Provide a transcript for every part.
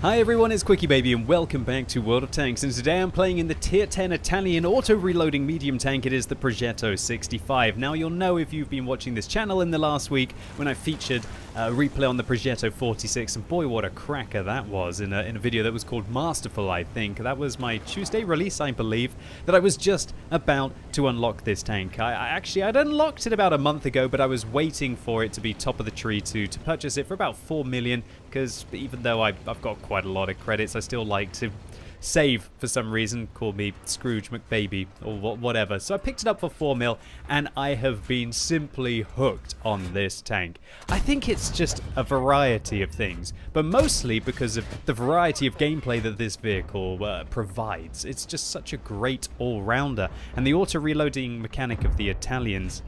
Hi everyone, it's Quickie Baby and welcome back to World of Tanks, and today I'm playing in the tier 10 Italian auto-reloading medium tank. It is the Progetto 65. Now you'll know if you've been watching this channel in the last week when I featured a replay on the Progetto 46, and boy what a cracker that was in a video that was called Masterful, I think. That was my Tuesday release, I believe, that I was just about to unlock this tank. I'd unlocked it about a month ago, but I was waiting for it to be top of the tree to purchase it for about 4 million, because even though I've got quite a lot of credits, I still like to save for some reason. Call me Scrooge McBaby or whatever. So I picked it up for 4 mil, and I have been simply hooked on this tank. I think it's just a variety of things, but mostly because of the variety of gameplay that this vehicle provides. It's just such a great all-rounder, and the auto-reloading mechanic of the Italians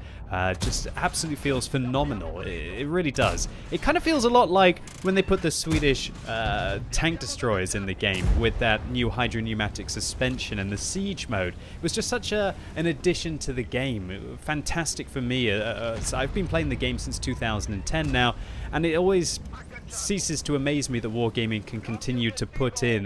just absolutely feels phenomenal. It really does. It kind of feels a lot like when they put the Swedish tank destroyers in the game with that new hydropneumatic suspension and the siege mode. It was just such an addition to the game. Fantastic for me. So I've been playing the game since 2010 now, and it always ceases to amaze me that Wargaming can continue to put in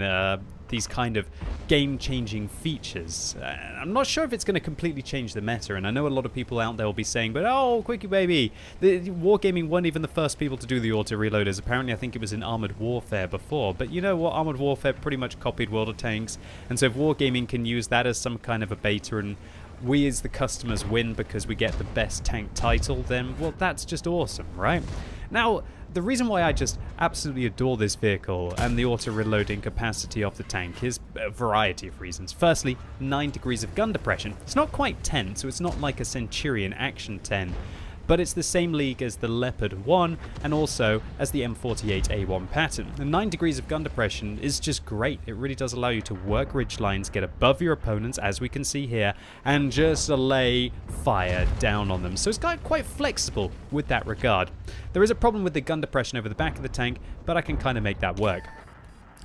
these kind of game-changing features. I'm not sure if it's going to completely change the meta, and I know a lot of people out there will be saying, but oh, Quickie Baby, the Wargaming weren't even the first people to do the auto-reloaders. Apparently I think it was in Armored Warfare before, but you know what, Armored Warfare pretty much copied World of Tanks, and so if Wargaming can use that as some kind of a beta and we as the customers win because we get the best tank title, then, well, that's just awesome, right? Now, the reason why I just absolutely adore this vehicle and the auto-reloading capacity of the tank is a variety of reasons. Firstly, 9 degrees of gun depression. It's not quite 10, so it's not like a Centurion Action 10, but it's the same league as the Leopard 1 and also as the M48A1 pattern. And 9 degrees of gun depression is just great. It really does allow you to work ridge lines, get above your opponents, as we can see here, and just lay fire down on them. So it's quite flexible with that regard. There is a problem with the gun depression over the back of the tank, but I can kind of make that work.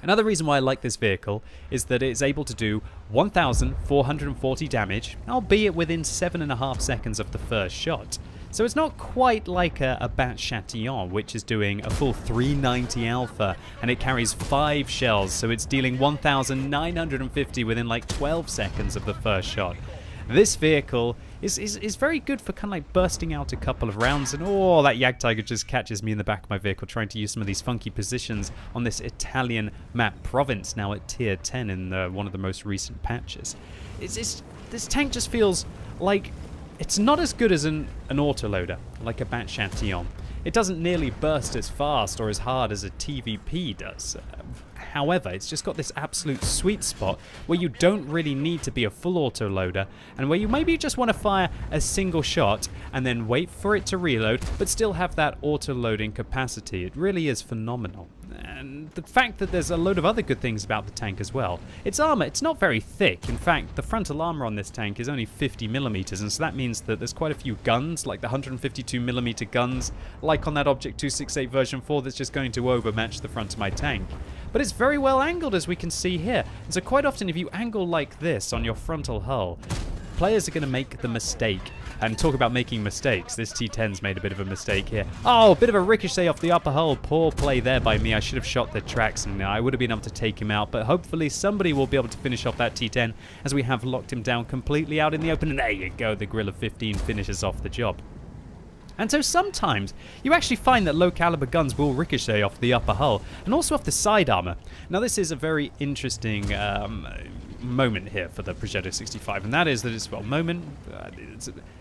Another reason why I like this vehicle is that it's able to do 1,440 damage, albeit within 7.5 seconds of the first shot. So it's not quite like a Bat Chatillon, which is doing a full 390 alpha, and it carries 5 shells, so it's dealing 1,950 within like 12 seconds of the first shot. This vehicle is very good for kind of like bursting out a couple of rounds, and oh, that Jagdtiger just catches me in the back of my vehicle trying to use some of these funky positions on this Italian map Province, now at tier 10 in one of the most recent patches. This tank just feels like it's not as good as an autoloader, like a Bat Chatillon. It doesn't nearly burst as fast or as hard as a TVP does. However, it's just got this absolute sweet spot where you don't really need to be a full autoloader, and where you maybe just want to fire a single shot and then wait for it to reload, but still have that auto-loading capacity. It really is phenomenal. And the fact that there's a load of other good things about the tank as well. Its armor, it's not very thick. In fact, the frontal armor on this tank is only 50mm, and so that means that there's quite a few guns, like the 152mm guns, like on that Object 268 version 4, that's just going to overmatch the front of my tank. But it's very well angled, as we can see here. And so quite often if you angle like this on your frontal hull, players are going to make the mistake. And talk about making mistakes. This T10's made a bit of a mistake here. Oh, a bit of a ricochet off the upper hull. Poor play there by me. I should have shot the tracks and I would have been able to take him out. But hopefully somebody will be able to finish off that T10 as we have locked him down completely out in the open. And there you go. The Guerrilla 15 finishes off the job. And so sometimes you actually find that low caliber guns will ricochet off the upper hull and also off the side armor. Now this is a very interesting moment here for the Progetto 65, and that is that it's, well,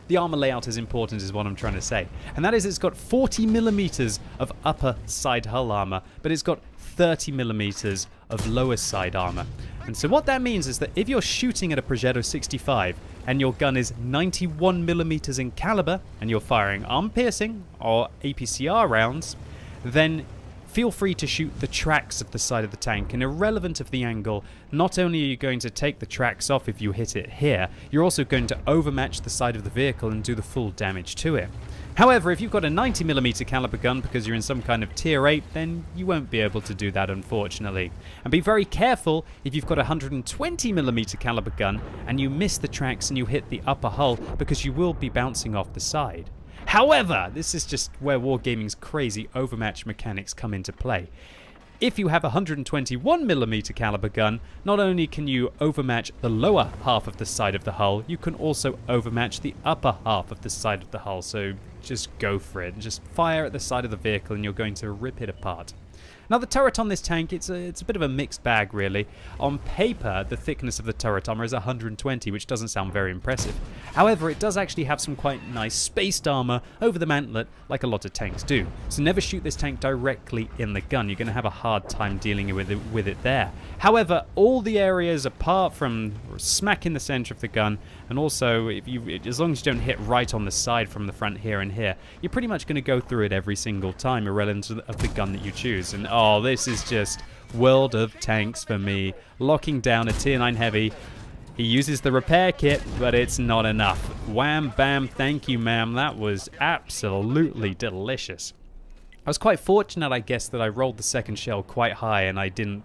the armor layout is important is what I'm trying to say, and that is it's got 40mm of upper side hull armor, but it's got 30mm of lower side armor. And so what that means is that if you're shooting at a Progetto 65 and your gun is 91mm in caliber and you're firing arm-piercing or APCR rounds, then feel free to shoot the tracks of the side of the tank, and irrelevant of the angle, not only are you going to take the tracks off if you hit it here, you're also going to overmatch the side of the vehicle and do the full damage to it. However, if you've got a 90mm caliber gun because you're in some kind of tier 8, then you won't be able to do that, unfortunately. And be very careful if you've got a 120mm caliber gun and you miss the tracks and you hit the upper hull, because you will be bouncing off the side. However, this is just where Wargaming's crazy overmatch mechanics come into play. If you have a 121mm caliber gun, not only can you overmatch the lower half of the side of the hull, you can also overmatch the upper half of the side of the hull. So just go for it. Just fire at the side of the vehicle and you're going to rip it apart. Now the turret on this tank, it's a bit of a mixed bag really. On paper, the thickness of the turret armor is 120, which doesn't sound very impressive. However, it does actually have some quite nice spaced armor over the mantlet, like a lot of tanks do. So never shoot this tank directly in the gun. You're going to have a hard time dealing with it there. However, all the areas apart from smack in the center of the gun, and also as long as you don't hit right on the side from the front here and here, you're pretty much going to go through it every single time, irrelevant of the gun that you choose. And oh, this is just World of Tanks for me. Locking down a tier 9 heavy. He uses the repair kit, but it's not enough. Wham, bam, thank you, ma'am. That was absolutely delicious. I was quite fortunate, I guess, that I rolled the second shell quite high and I didn't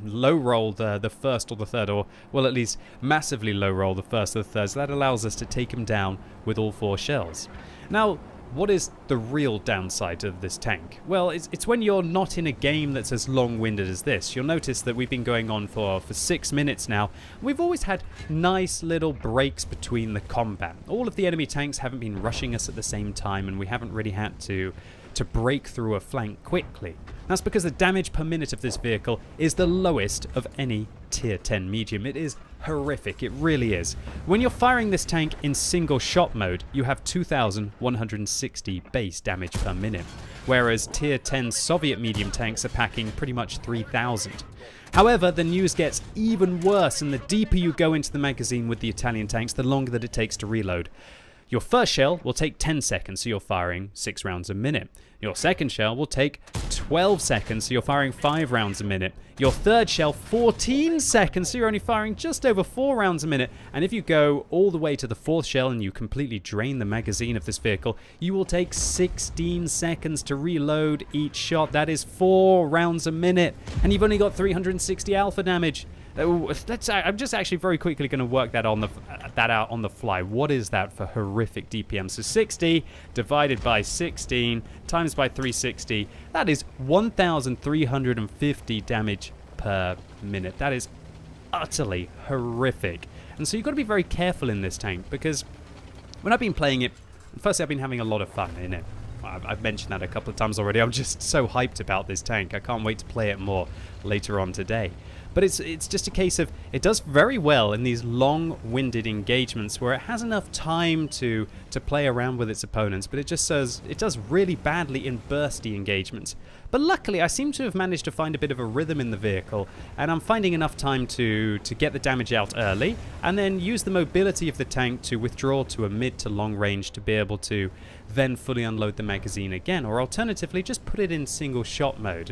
low roll the first or the third, or, well, at least massively low roll the first or the third. So that allows us to take him down with all 4 shells. Now, what is the real downside of this tank? Well, it's when you're not in a game that's as long-winded as this. You'll notice that we've been going on for 6 minutes now. We've always had nice little breaks between the combat. All of the enemy tanks haven't been rushing us at the same time, and we haven't really had to break through a flank quickly. That's because the damage per minute of this vehicle is the lowest of any tier 10 medium. It is horrific, it really is. When you're firing this tank in single shot mode, you have 2,160 base damage per minute, whereas tier 10 Soviet medium tanks are packing pretty much 3,000. However, the news gets even worse, and the deeper you go into the magazine with the Italian tanks, the longer that it takes to reload. Your first shell will take 10 seconds, so you're firing 6 rounds a minute. Your second shell will take 12 seconds, so you're firing 5 rounds a minute. Your third shell, 14 seconds, so you're only firing just over 4 rounds a minute. And if you go all the way to the 4th shell and you completely drain the magazine of this vehicle, you will take 16 seconds to reload each shot. That is 4 rounds a minute. And you've only got 360 alpha damage. I'm just actually very quickly going to work that out on the fly. What is that for horrific DPM? So 60 divided by 16 times by 360, that is 1,350 damage per minute. That is utterly horrific. And so you've got to be very careful in this tank, because when I've been playing it, firstly I've been having a lot of fun in it. I've mentioned that a couple of times already. I'm just so hyped about this tank. I can't wait to play it more later on today. But it's just a case of, it does very well in these long-winded engagements where it has enough time to play around with its opponents, but it does really badly in bursty engagements. But luckily, I seem to have managed to find a bit of a rhythm in the vehicle, and I'm finding enough time to get the damage out early, and then use the mobility of the tank to withdraw to a mid to long range to be able to then fully unload the magazine again, or alternatively just put it in single shot mode.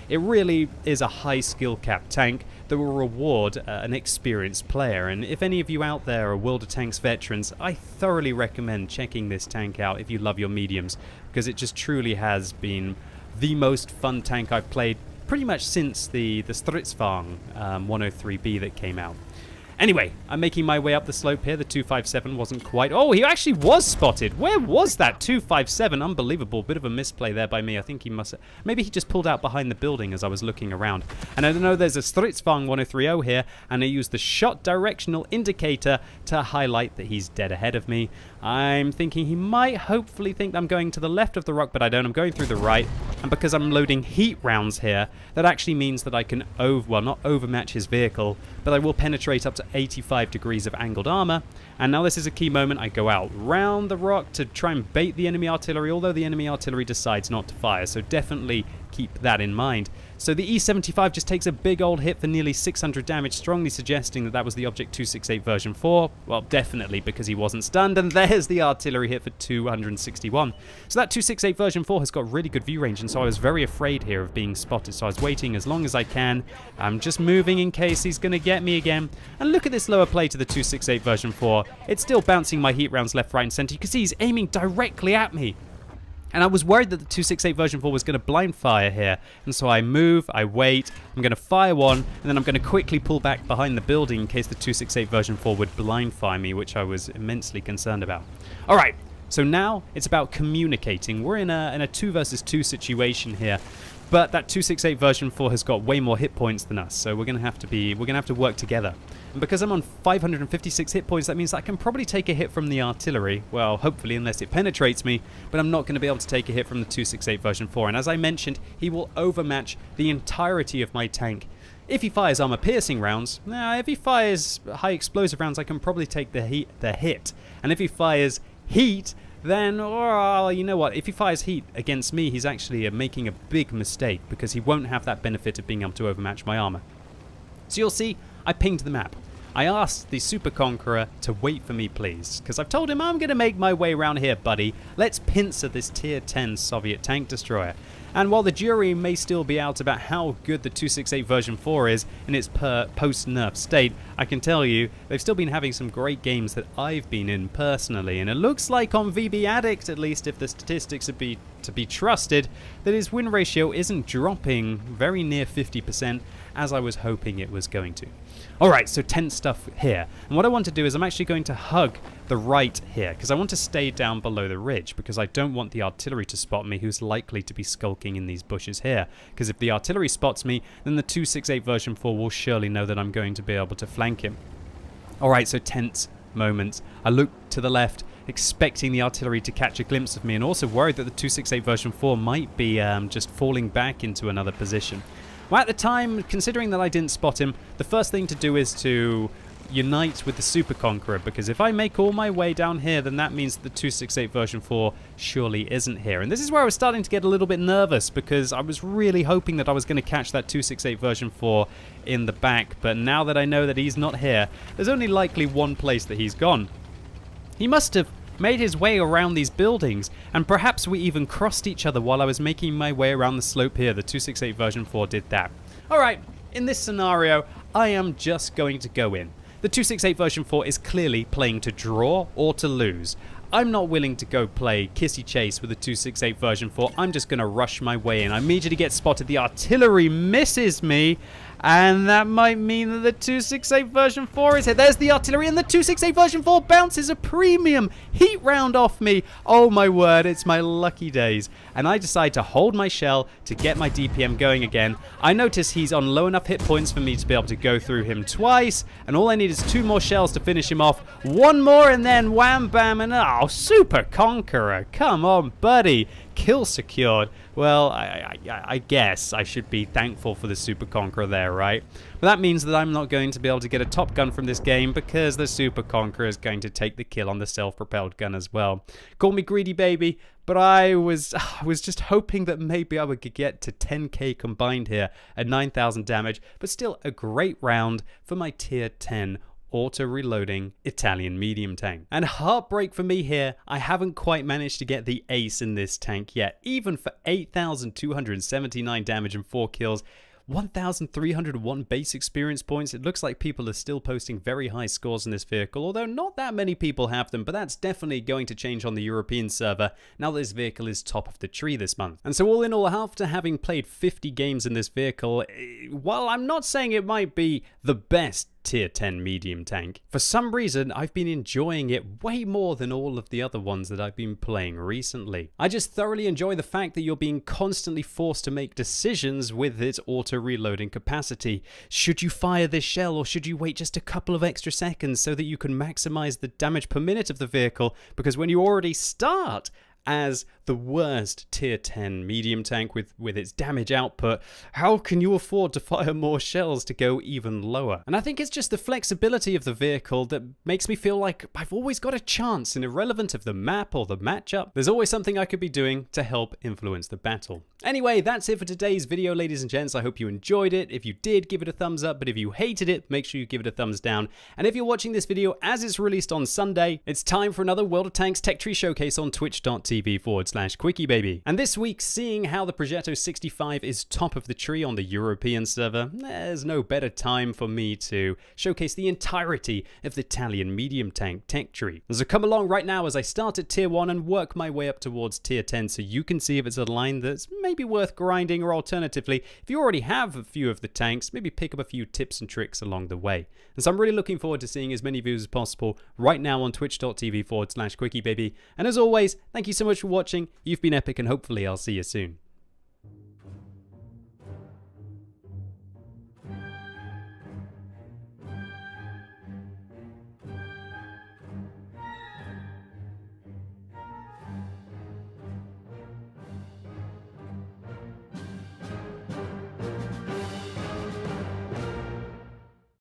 It really is a high skill cap tank that will reward an experienced player, and if any of you out there are World of Tanks veterans, I thoroughly recommend checking this tank out if you love your mediums, because it just truly has been the most fun tank I've played pretty much since the Stridsvagn 103B that came out. Anyway, I'm making my way up the slope here. The 257 wasn't quite... Oh, he actually was spotted. Where was that 257? Unbelievable. Bit of a misplay there by me. I think he must... Maybe he just pulled out behind the building as I was looking around. And I know there's a Stridsvagn 1030 here, and I used the shot directional indicator to highlight that he's dead ahead of me. I'm thinking he might hopefully think I'm going to the left of the rock, but I don't. I'm going through the right. And because I'm loading heat rounds here, that actually means that I can not overmatch his vehicle, but I will penetrate up to 85 degrees of angled armor. And now this is a key moment. I go out round the rock to try and bait the enemy artillery, although the enemy artillery decides not to fire, so definitely keep that in mind. So the E75 just takes a big old hit for nearly 600 damage, strongly suggesting that that was the Object 268 version 4. Well, definitely, because he wasn't stunned, and there's the artillery hit for 261. So that 268 version 4 has got really good view range, and so I was very afraid here of being spotted, so I was waiting as long as I can. I'm just moving in case he's going to get me again. And look at this lower play to the 268 version 4. It's still bouncing my heat rounds left, right, and center. You can see he's aiming directly at me. And I was worried that the 268 version 4 was going to blind fire here. And so I move, I wait, I'm going to fire one, and then I'm going to quickly pull back behind the building in case the 268 version 4 would blind fire me, which I was immensely concerned about. Alright, so now it's about communicating. We're in a 2 versus 2 situation here. But that 268 version 4 has got way more hit points than us, so we're gonna have to work together. And because I'm on 556 hit points, that means I can probably take a hit from the artillery. Well, hopefully, unless it penetrates me, but I'm not going to be able to take a hit from the 268 version 4. And as I mentioned, he will overmatch the entirety of my tank. If he fires armor-piercing rounds, if he fires high explosive rounds, I can probably take the hit. And if he fires heat, then, well, you know what, if he fires heat against me, he's actually making a big mistake, because he won't have that benefit of being able to overmatch my armor. So you'll see, I pinged the map. I asked the Super Conqueror to wait for me, please, because I've told him I'm going to make my way around here, buddy. Let's pincer this tier 10 Soviet tank destroyer. And while the jury may still be out about how good the 268 version 4 is in its post-nerf state, I can tell you they've still been having some great games that I've been in personally, and it looks like on VB Addict, at least if the statistics are to be trusted, that his win ratio isn't dropping very near 50% as I was hoping it was going to. Alright, so tense stuff here. And what I want to do is I'm actually going to hug the right here, because I want to stay down below the ridge, because I don't want the artillery to spot me, who's likely to be skulking in these bushes here. Because if the artillery spots me, then the 268 version 4 will surely know that I'm going to be able to flank him. Alright, so tense moments. I look to the left, expecting the artillery to catch a glimpse of me, and also worried that the 268 version 4 might be just falling back into another position. Well, at the time, considering that I didn't spot him, the first thing to do is to unite with the Super Conqueror, because if I make all my way down here, then that means that the 268 version 4 surely isn't here. And this is where I was starting to get a little bit nervous, because I was really hoping that I was going to catch that 268 version 4 in the back, but now that I know that he's not here, there's only likely one place that he's gone. He must have made his way around these buildings, and perhaps we even crossed each other while I was making my way around the slope here. The 268 version 4 did that. Alright, in this scenario, I am just going to go in. The 268 version 4 is clearly playing to draw or to lose. I'm not willing to go play kissy chase with the 268 version 4. I'm just going to rush my way in. I immediately get spotted. The artillery misses me, and that might mean that the 268 version 4 is here. There's the artillery, and the 268 version 4 bounces a premium heat round off me. Oh my word, it's my lucky days. And I decide to hold my shell to get my DPM going again. I notice he's on low enough hit points for me to be able to go through him twice, and all I need is 2 more shells to finish him off. 1 more, and then wham bam, and oh, Super Conqueror, come on buddy. Kill secured. Well, I guess I should be thankful for the Super Conqueror there, right? But that means that I'm not going to be able to get a top gun from this game, because the Super Conqueror is going to take the kill on the self-propelled gun as well. Call me greedy, baby, but I was just hoping that maybe I would get to 10k combined here at 9,000 damage, but still a great round for my tier 10 auto-reloading Italian medium tank. And heartbreak for me here, I haven't quite managed to get the ace in this tank yet. Even for 8,279 damage and 4 kills, 1,301 base experience points. It looks like people are still posting very high scores in this vehicle, although not that many people have them, but that's definitely going to change on the European server now that this vehicle is top of the tree this month. And so all in all, after having played 50 games in this vehicle, while I'm not saying it might be the best tier 10 medium tank, for some reason I've been enjoying it way more than all of the other ones that I've been playing recently. I just thoroughly enjoy the fact that you're being constantly forced to make decisions with its auto reloading capacity. Should you fire this shell, or should you wait just a couple of extra seconds so that you can maximize the damage per minute of the vehicle? Because when you already start as the worst tier 10 medium tank with its damage output, how can you afford to fire more shells to go even lower? And I think it's just the flexibility of the vehicle that makes me feel like I've always got a chance, and irrelevant of the map or the matchup, there's always something I could be doing to help influence the battle. Anyway, that's it for today's video, ladies and gents. I hope you enjoyed it. If you did, give it a thumbs up, but if you hated it, make sure you give it a thumbs down. And if you're watching this video as it's released on Sunday, it's time for another World of Tanks Tech Tree Showcase on twitch.tv/QuickieBaby. And this week, seeing how the Progetto 65 is top of the tree on the European server, there's no better time for me to showcase the entirety of the Italian medium tank tech tree. So come along right now as I start at tier 1 and work my way up towards tier 10 so you can see if it's a line that's maybe worth grinding, or alternatively, if you already have a few of the tanks, maybe pick up a few tips and tricks along the way. And so I'm really looking forward to seeing as many views as possible right now on twitch.tv/QuickieBaby. And as always, thank you so much for watching. You've been epic, and hopefully I'll see you soon.